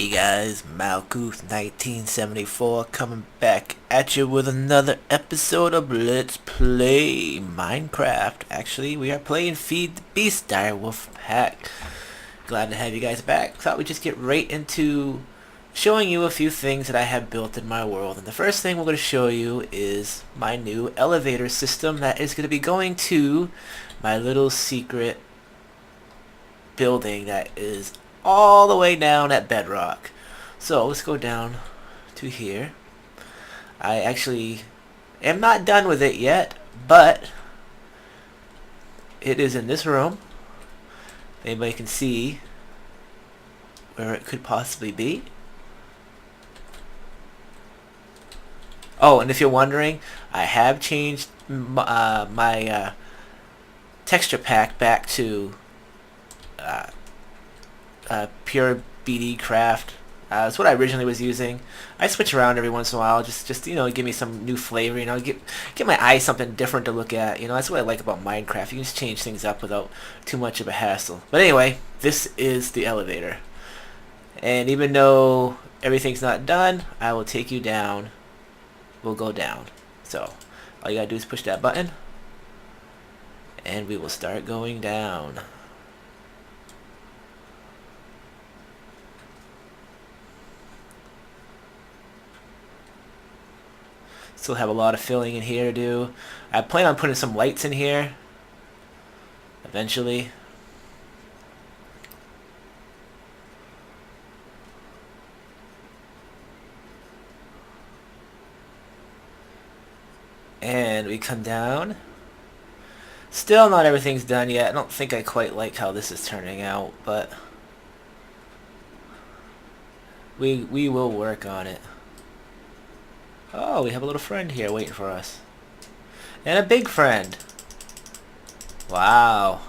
Hey guys, Malkuth 1974 coming back at you with another episode of Let's Play Minecraft. Actually, we are playing Feed the Beast Direwolf Pack. Glad to have you guys back. Thought we'd just get right into showing you a few things that I have built in my world. And the first thing we're going to show you is my new elevator system that is going to be going to my little secret building that is all the way down at bedrock. So let's go down to here. I actually am not done with it yet, but it is in this room. Anybody can see where it could possibly be. Oh, and if you're wondering, I have changed my texture pack back to pure BD craft. That's what I originally was using. I switch around every once in a while, just you know, give me some new flavor. You know, get my eyes something different to look at. You know, that's what I like about Minecraft. You can just change things up without too much of a hassle. But anyway, this is the elevator, and even though everything's not done, I will take you down. We'll go down. So all you gotta do is push that button, and we will start going down. Still have a lot of filling in here to do. I plan on putting some lights in here eventually. And we come down. Still not everything's done yet. I don't think I quite like how this is turning out, but we will work on it. Oh, we have a little friend here waiting for us. And a big friend. Wow.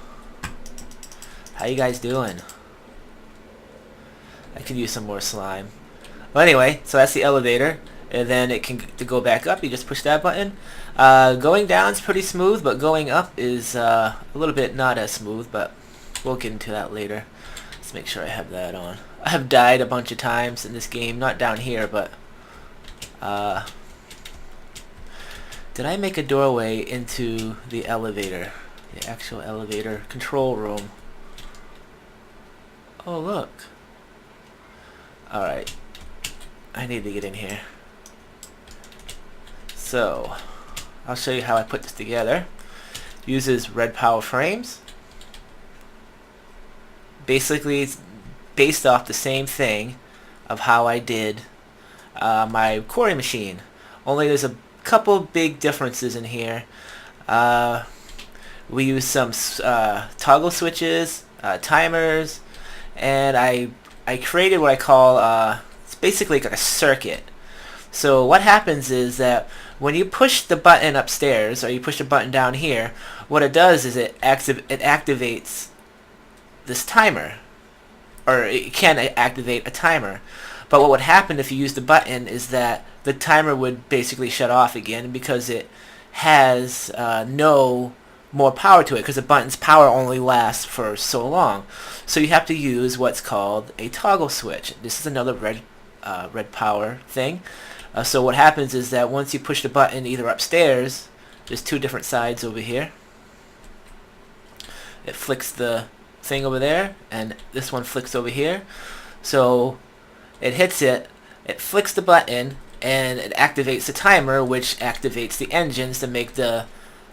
How you guys doing? I could use some more slime. Well, anyway, so that's the elevator. And then it can to go back up, you just push that button. Going down is pretty smooth, but going up is a little bit not as smooth, but we'll get into that later. Let's make sure I have that on. I have died a bunch of times in this game, not down here, but did I make a doorway into the elevator? The actual elevator control room. Oh, look. Alright. I need to get in here. So, I'll show you how I put this together. Uses red power frames. Basically, it's based off the same thing of how I did my quarry machine. Only there's a couple big differences in here. We use some toggle switches, timers, and I created what I call it's basically like a circuit. So what happens is that when you push the button upstairs or you push the button down here, what it does is it activates this timer, or it can activate a timer. But what would happen if you use the button is that the timer would basically shut off again because it has no more power to it, because the button's power only lasts for so long. So you have to use what's called a toggle switch. This is another red power thing. So what happens is that once you push the button either upstairs, there's two different sides over here. It flicks the thing over there, and this one flicks over here. So it hits it, it flicks the button, and it activates the timer, which activates the engines to make the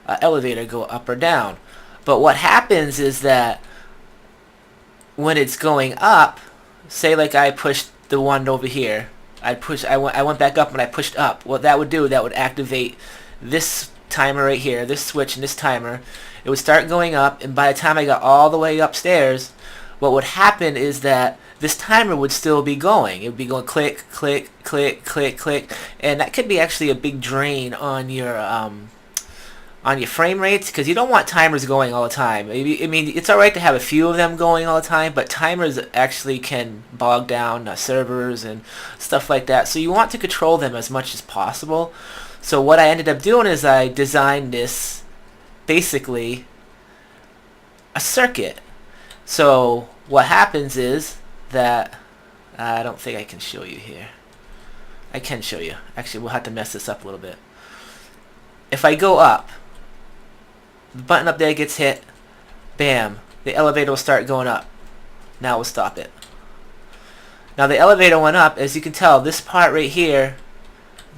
elevator go up or down. But what happens is that when it's going up, say like I pushed the one over here, I went back up and I pushed up. What that would do, that would activate this timer right here, this switch and this timer. It would start going up, and by the time I got all the way upstairs, what would happen is that this timer would still be going. It would be going click, click, click, click, click, and that could be actually a big drain on your frame rates, because you don't want timers going all the time. I mean, it's alright to have a few of them going all the time, but timers actually can bog down servers and stuff like that. So you want to control them as much as possible. So what I ended up doing is I designed this basically a circuit. So what happens is that I don't think I can show you here. I can show you. Actually, we'll have to mess this up a little bit. If I go up, the button up there gets hit, bam, the elevator will start going up. Now we'll stop it. Now the elevator went up. As you can tell, this part right here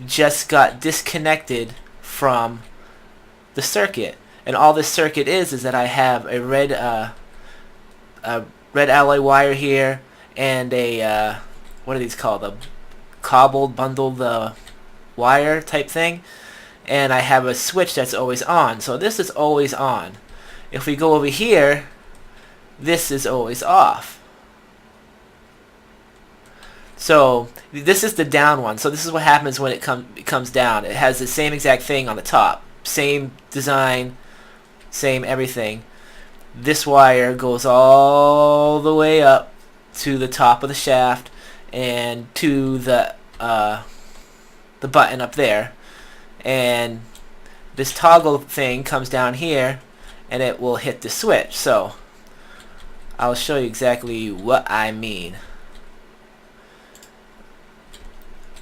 just got disconnected from the circuit. And all this circuit is that I have a red alloy wire here and a what are these called? A cobbled, bundled wire type thing. And I have a switch that's always on. So this is always on. If we go over here, this is always off. So this is the down one. So this is what happens when it comes down. It has the same exact thing on the top. Same design, same everything. This wire goes all the way up to the top of the shaft and to the button up there. And this toggle thing comes down here and it will hit the switch. So I'll show you exactly what I mean.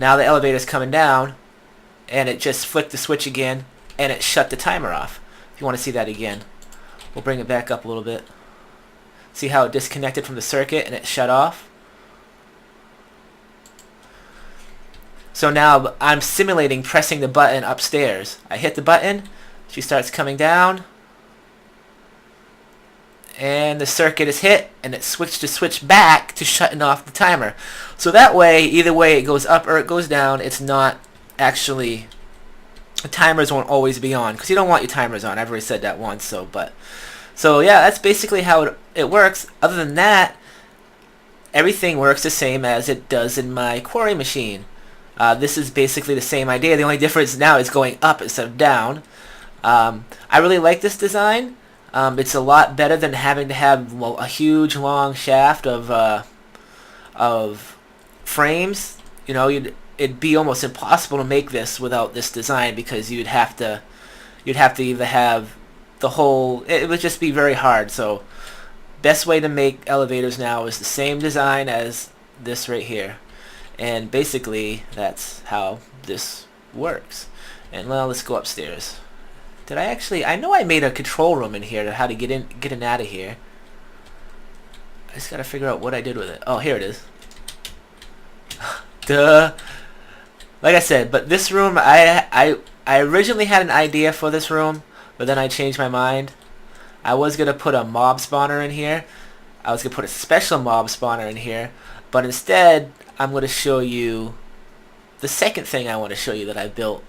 Now the elevator's coming down and it just flicked the switch again and it shut the timer off. If you want to see that again, we'll bring it back up a little bit. See how it disconnected from the circuit and it shut off? So now I'm simulating pressing the button upstairs. I hit the button, she starts coming down, and the circuit is hit, and it switched the switch back to shutting off the timer. So that way, either way it goes up or it goes down, it's not actually, the timers won't always be on, because you don't want your timers on. I've already said that once, so yeah, that's basically how it works. Other than that, everything works the same as it does in my quarry machine. This is basically the same idea. The only difference now is going up instead of down. I really like this design. It's a lot better than having to have a huge long shaft of frames. You know, it'd be almost impossible to make this without this design, because you'd have to either have the whole. It would just be very hard. So, best way to make elevators now is the same design as this right here, and basically that's how this works. And well, let's go upstairs. Did I actually? I know I made a control room in here to how to get in out of here. I just gotta figure out what I did with it. Oh, here it is. Duh. Like I said, but this room, I originally had an idea for this room, but then I changed my mind. I was gonna put a mob spawner in here. I was gonna put a special mob spawner in here, but instead I'm gonna show you the second thing I want to show you that I built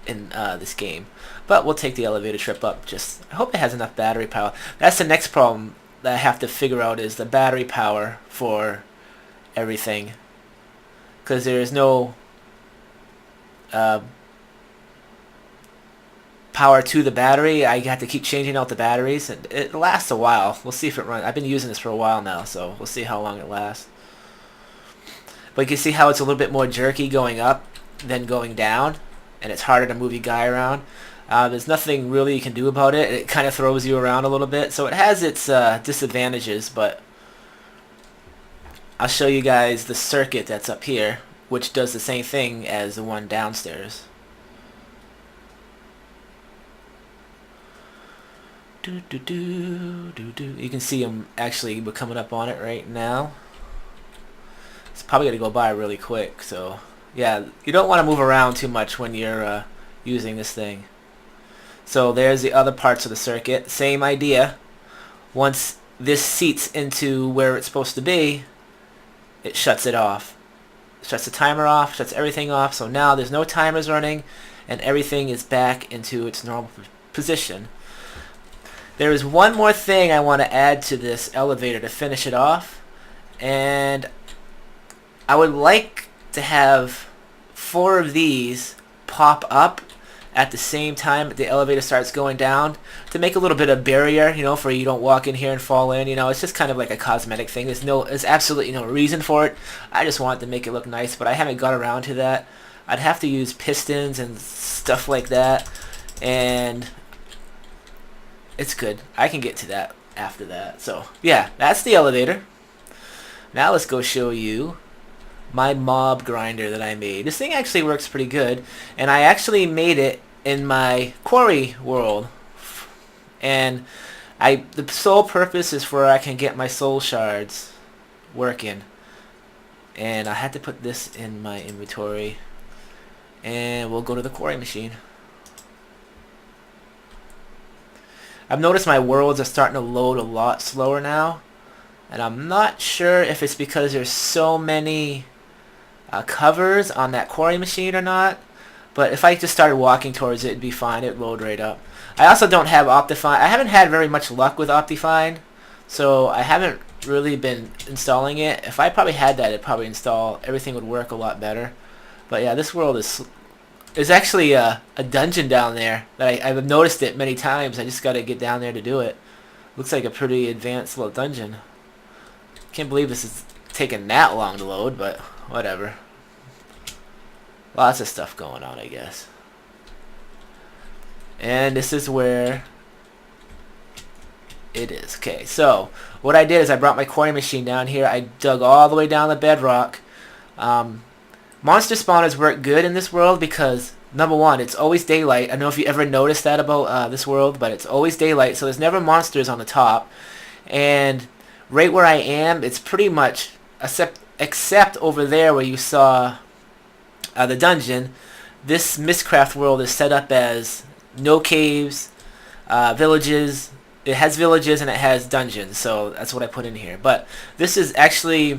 in this game. But we'll take the elevator trip up. I hope it has enough battery power. That's the next problem that I have to figure out, is the battery power for everything, because there is no power to the battery. I have to keep changing out the batteries, and it lasts a while. We'll see if it runs. I've been using this for a while now, so we'll see how long it lasts. But you can see how it's a little bit more jerky going up than going down, and it's harder to move your guy around. There's nothing really you can do about it. It kind of throws you around a little bit, so it has its disadvantages, but I'll show you guys the circuit that's up here, which does the same thing as the one downstairs. You can see them actually coming up on it right now. It's probably going to go by really quick, so yeah, you don't want to move around too much when you're using this thing. So there's the other parts of the circuit. Same idea. Once this seats into where it's supposed to be, it shuts it off. It shuts the timer off, shuts everything off, so now there's no timers running and everything is back into its normal position. There is one more thing I want to add to this elevator to finish it off, and I would like to have 4 of these pop up at the same time the elevator starts going down, to make a little bit of barrier, you know, for you don't walk in here and fall in. You know, it's just kind of like a cosmetic thing. There's absolutely no reason for it. I just wanted to make it look nice, but I haven't got around to that. I'd have to use pistons and stuff like that, and it's good. I can get to that after that. So yeah, that's the elevator. Now let's go show you my mob grinder that I made. This thing actually works pretty good, and I actually made it in my quarry world. And the sole purpose is for I can get my soul shards working. And I had to put this in my inventory. And we'll go to the quarry machine. I've noticed my worlds are starting to load a lot slower now. And I'm not sure if it's because there's so many covers on that quarry machine or not. But if I just started walking towards it, it'd be fine. It'd load right up. I also don't have Optifine. I haven't had very much luck with Optifine. So I haven't really been installing it. If I probably had that, it'd probably install. Everything would work a lot better. But yeah, this world is... There's actually a dungeon down there that I've noticed it many times. I just got to get down there to do it. Looks like a pretty advanced little dungeon. Can't believe this is taking that long to load, but whatever. Lots of stuff going on, I guess. And this is where it is. Okay, so what I did is I brought my quarry machine down here. I dug all the way down the bedrock. Monster spawners work good in this world because, number one, it's always daylight. I don't know if you ever noticed that about this world, but it's always daylight, so there's never monsters on the top. And right where I am, it's pretty much, except over there where you saw the dungeon, this Mistcraft world is set up as no caves, villages. It has villages and it has dungeons, so that's what I put in here. But this is actually...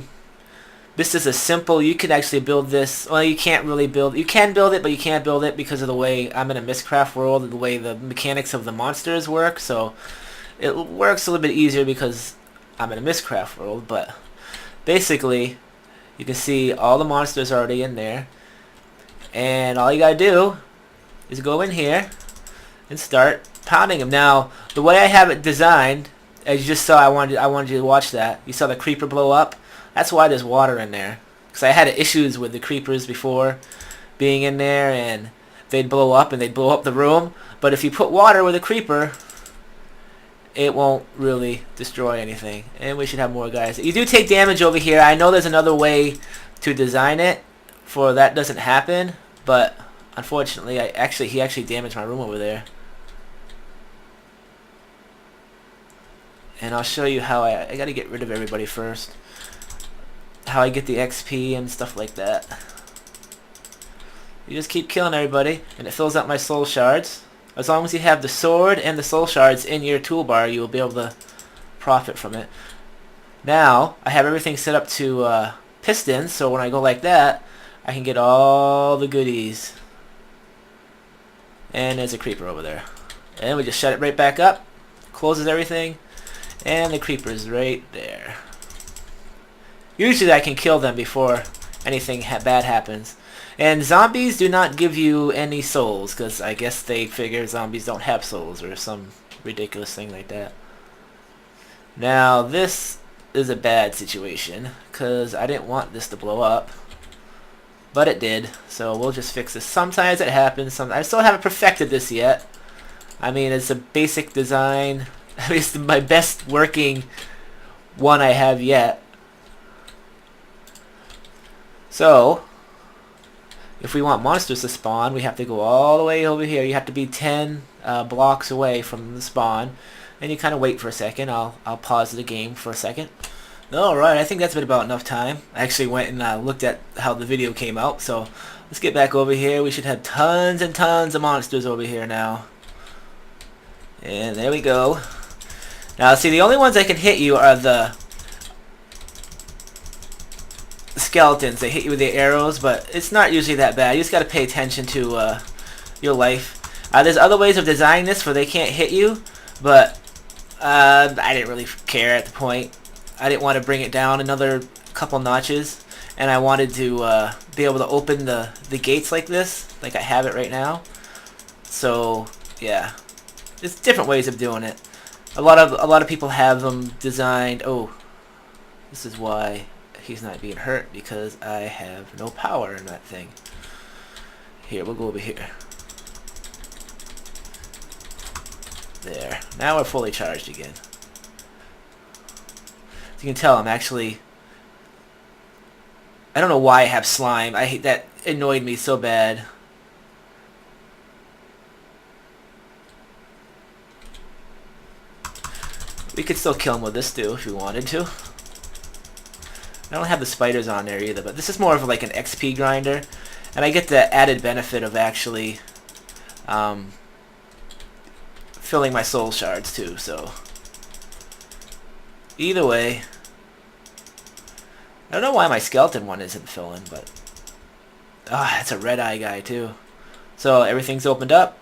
This is a simple, you can actually build this, well you can't really build, you can build it but you can't build it because of the way I'm in a Mistcraft world, the way the mechanics of the monsters work, so it works a little bit easier because I'm in a Mistcraft world, but basically you can see all the monsters already in there, and all you gotta do is go in here and start pounding them. Now, the way I have it designed, as you just saw, I wanted you to watch that, you saw the creeper blow up. That's why there's water in there. Because I had issues with the creepers before being in there, and they'd blow up and they'd blow up the room. But if you put water with a creeper, it won't really destroy anything. And we should have more guys. You do take damage over here. I know there's another way to design it for that doesn't happen, but unfortunately, he actually damaged my room over there. And I'll show you how I got to get rid of everybody first. How I get the XP and stuff like that. You just keep killing everybody and it fills up my soul shards. As long as you have the sword and the soul shards in your toolbar, you will be able to profit from it. Now I have everything set up to pistons, so when I go like that I can get all the goodies. And there's a creeper over there. And we just shut it right back up. Closes everything. And the creeper's right there. Usually I can kill them before anything bad happens. And zombies do not give you any souls, because I guess they figure zombies don't have souls or some ridiculous thing like that. Now this is a bad situation, because I didn't want this to blow up. But it did, so we'll just fix this. Sometimes it happens, I still haven't perfected this yet. I mean, it's a basic design. It's my best working one I have yet. So, if we want monsters to spawn, we have to go all the way over here. You have to be 10 blocks away from the spawn. And you kind of wait for a second. I'll pause the game for a second. Alright, I think that's been about enough time. I actually went and looked at how the video came out. So, let's get back over here. We should have tons and tons of monsters over here now. And there we go. Now, see, the only ones that can hit you are the skeletons. They hit you with their arrows, but it's not usually that bad. You just got to pay attention to your life. There's other ways of designing this where they can't hit you, but I didn't really care at the point. I didn't want to bring it down another couple notches, and I wanted to be able to open the gates like this, like I have it right now. So yeah, there's different ways of doing it. A lot of people have them designed. Oh, this is why he's not being hurt, because I have no power in that thing. Here, we'll go over here. There. Now we're fully charged again. As you can tell, I'm actually I don't know why I have slime. I hate that. Annoyed me so bad. We could still kill him with this too if we wanted to. I don't have the spiders on there either, but this is more of like an XP grinder, and I get the added benefit of actually filling my soul shards too. So either way, I don't know why my skeleton one isn't filling, but it's a red eye guy too. So everything's opened up.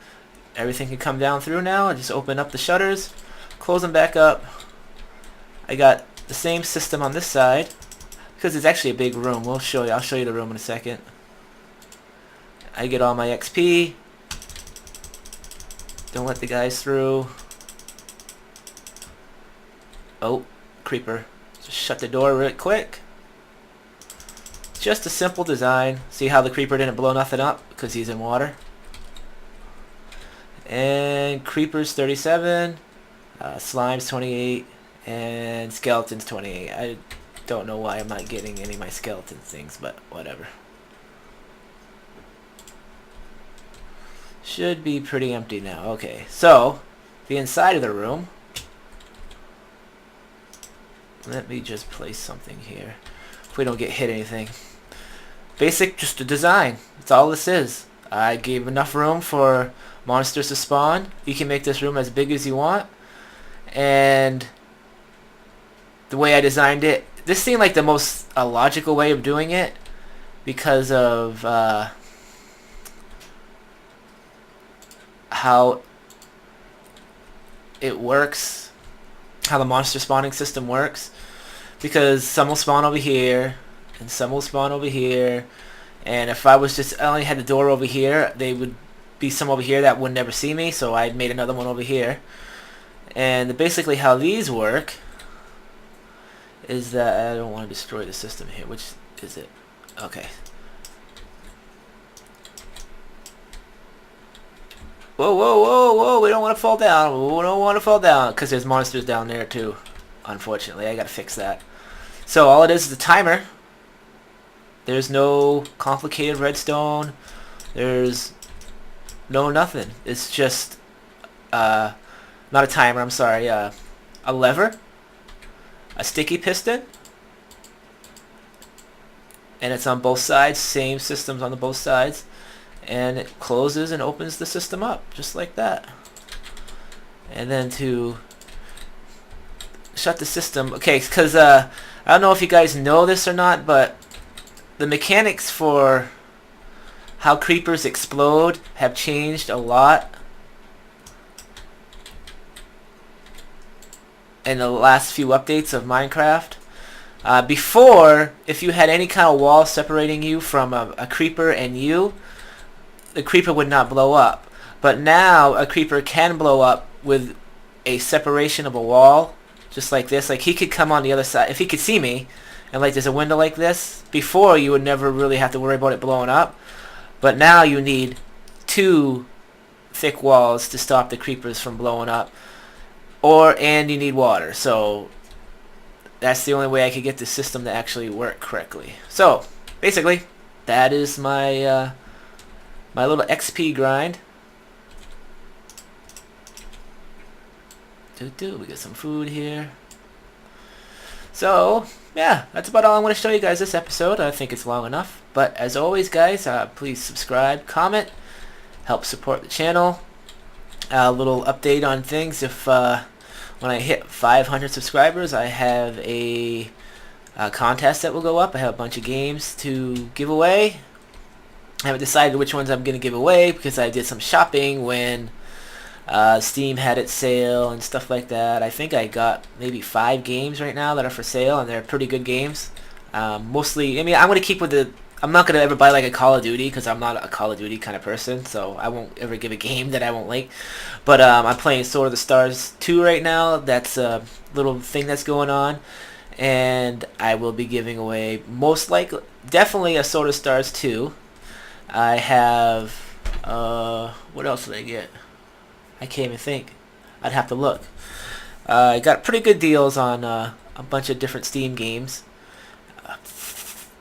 Everything can come down through now. I just open up the shutters, close them back up. I got the same system on this side because it's actually a big room. I'll show you the room in a second. I get all my XP. Don't let the guys through. Oh, creeper. Just shut the door real quick. Just a simple design. See how the creeper didn't blow nothing up? Because he's in water. And creepers 37. Slime's 28. And skeletons 28. I don't know why I'm not getting any of my skeleton things, but whatever. Should be pretty empty now. Okay, so the inside of the room. Let me just place something here. If we don't get hit anything. Basic, just a design. That's all this is. I gave enough room for monsters to spawn. You can make this room as big as you want. And the way I designed it, this seemed like the most logical way of doing it because of how it works, how the monster spawning system works, because some will spawn over here and some will spawn over here, and if I only had the door over here, they would be some over here that would never see me, so I made another one over here. And basically how these work is that I don't want to destroy the system here. Which is it? Okay. Whoa, whoa, whoa, whoa, we don't want to fall down. We don't want to fall down because there's monsters down there too. Unfortunately, I gotta fix that. So all it is a timer. There's no complicated redstone. There's no nothing. It's just not a timer, I'm sorry, a lever, a sticky piston, and it's on both sides, same systems on the both sides, and it closes and opens the system up just like that. And then to shut the system, okay, because I don't know if you guys know this or not, but the mechanics for how creepers explode have changed a lot in the last few updates of Minecraft. Before, if you had any kind of wall separating you from a creeper and you, the creeper would not blow up. But now a creeper can blow up with a separation of a wall, just like this. Like he could come on the other side if he could see me, and like there's a window like this. Before you would never really have to worry about it blowing up, but now you need two thick walls to stop the creepers from blowing up. And you need water, so that's the only way I could get the system to actually work correctly. So basically, that is my my little XP grind. We got some food here. So yeah, that's about all I want to show you guys this episode. I think it's long enough, but as always, guys, please subscribe, comment, help support the channel. A little update on things. If when I hit 500 subscribers, I have a contest that will go up. I have a bunch of games to give away. I haven't decided which ones I'm going to give away because I did some shopping when Steam had its sale and stuff like that. I think I got maybe 5 games right now that are for sale, and they're pretty good games. Mostly, I mean, I'm going to keep with the... I'm not going to ever buy like a Call of Duty because I'm not a Call of Duty kind of person, so I won't ever give a game that I won't like. But I'm playing Sword of the Stars 2 right now. That's a little thing that's going on. And I will be giving away, most likely, definitely a Sword of Stars 2. I have, what else did I get? I can't even think. I'd have to look. I got pretty good deals on a bunch of different Steam games.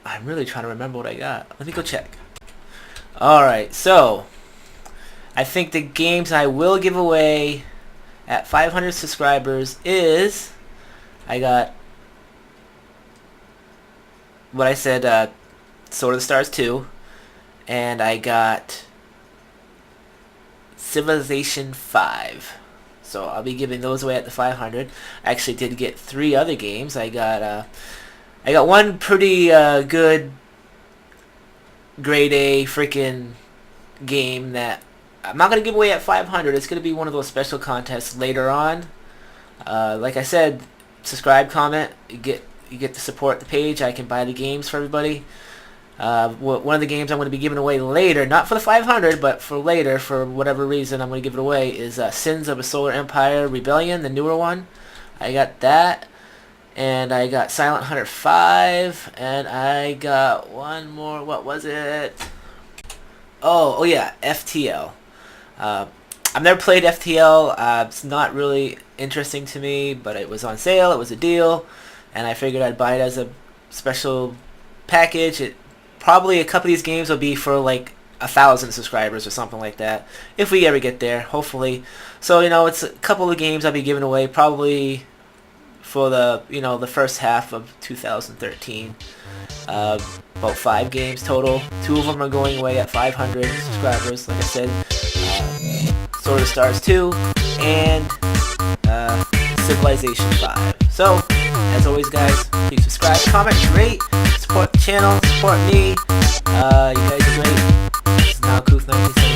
I'm really trying to remember what I got. Let me go check. Alright, so I think the games I will give away at 500 subscribers is, I got what I said, Sword of the Stars 2, and I got Civilization 5. So I'll be giving those away at the 500. I actually did get 3 other games. I got one pretty good grade A freaking game that I'm not gonna give away at 500. It's gonna be one of those special contests later on. Like I said, subscribe, comment. You get to support the page. I can buy the games for everybody. One of the games I'm going to be giving away later, not for the 500, but for later, for whatever reason I'm going to give it away, is Sins of a Solar Empire Rebellion, the newer one. I got that, and I got Silent Hunter 5, and I got one more. What was it? Oh yeah, FTL. I've never played FTL. It's not really interesting to me, but it was on sale. It was a deal, and I figured I'd buy it as a special package. Probably a couple of these games will be for like 1,000 subscribers or something like that, if we ever get there, hopefully. So it's a couple of games I'll be giving away probably for the the first half of 2013. About 5 games total. 2 of them are going away at 500 subscribers, like I said. Sword of the Stars 2 and Civilization 5. So, as always, guys, please subscribe, comment, rate, support the channel, support me. You guys are great. This is Malkuth 1970.